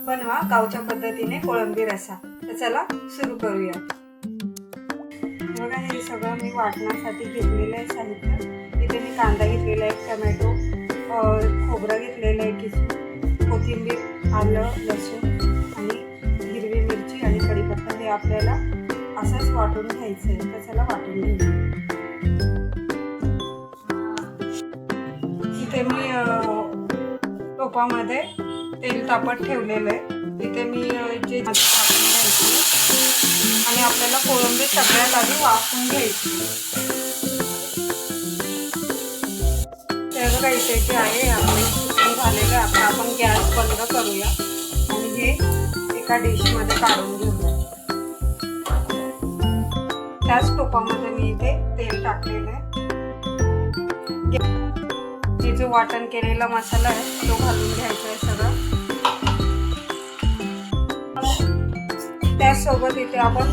बनवा गावच्या पद्धतीने कोळंबी रस्सा। तर चला सुरू करूया। बघा हे सगळं मी वाटण्यासाठी घेतलेलं आहे साहित्य। इथे मी कांदा घेतलेला आहे, टोमॅटो, खोबरं घेतलेलं आहे किसून, कोथिंबीर, आलं, लसूण आणि हिरवी मिरची आणि कढीपत्ता हे आपल्याला असंच वाटून घ्यायचं आहे। तर चला वाटून घेऊया। इथे मी टोपामध्ये तेल तापत ठेवलेलं आहे। इथे मी जे टाकून घ्यायचे आणि आपल्याला कोळंबी सगळ्यात आधी वाफवून घ्यायची। तर बघा इथे जे आहे आपले झालेलं आहे। आता आपण गॅस बंद करूया आणि हे एका डिशमध्ये काढून घेऊया। त्याच टोपामध्ये मी इथे तेल टाकलेलं आहे। हे जो वाटण केलेला मसाला आहे तो घालून घ्यायचा आहे सगळं। त्यासोबत इथे आपण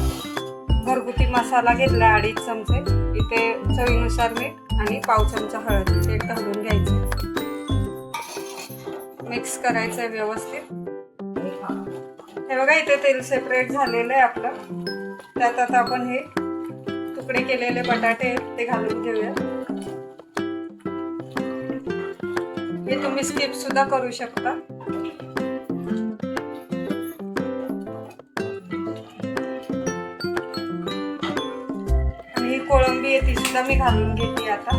घरगुती मसाला घेतला 2.5 चमचे, इथे चवीनुसार मीठ आणि पाव चमचा हळद हे घालून घ्यायचे। मिक्स करायचं आहे व्यवस्थित। हे बघा इथे तेल सेपरेट झालेलं आहे आपलं। त्यात आता आपण हे तुकडे केलेले बटाटे ते घालून घेऊया। हे तुम्ही स्किप सुद्धा करू शकता। आणि ही कोळंबी आहे ती सुद्धा मी घालून घेते आता।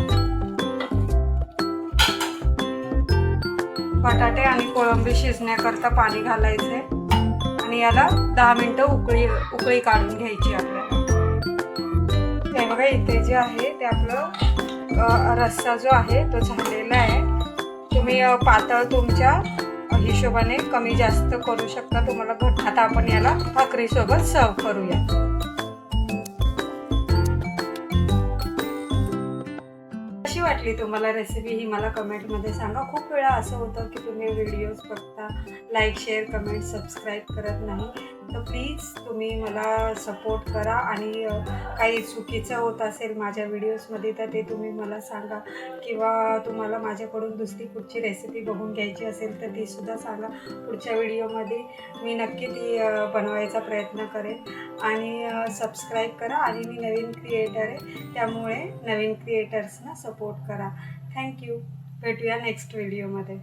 बटाटे आणि कोळंबी शिजण्याकरता पाणी घालायचे आणि याला 10 मिनिटं उकळी काढून घ्यायची आपल्याला। ते बघा इथे जे आहे ते आपलं रस्सा जो आहे तो झालेला आहे। तुम्ही पातळ तुमच्या हिशोबाने कमी जास्त करू शकता, तुम्हाला घट। आता आपण याला भाकरीसोबत सर्व करूया। कशी वाटली तुम्हाला रेसिपी ही मला कमेंटमध्ये सांगा। खूप वेळा असं होतं की तुम्ही व्हिडिओज बघता, लाईक, शेअर, कमेंट, सबस्क्राईब करत नाही। तर प्लीज तुम्ही मला सपोर्ट करा आणि काही चुकीचं होत असेल माझ्या व्हिडिओजमध्ये तर ते तुम्ही मला सांगा, किंवा तुम्हाला माझ्याकडून दुसरी कुठची रेसिपी बघून घ्यायची असेल तर ती सुद्धा सांगा। पुढच्या व्हिडिओमध्ये मी नक्की ती बनवायचा प्रयत्न करेन। आणि सबस्क्राईब करा। आणि मी नवीन क्रिएटर आहे त्यामुळे नवीन क्रिएटर्सना सपोर्ट करा। थँक्यू। भेटूया नेक्स्ट व्हिडिओमध्ये।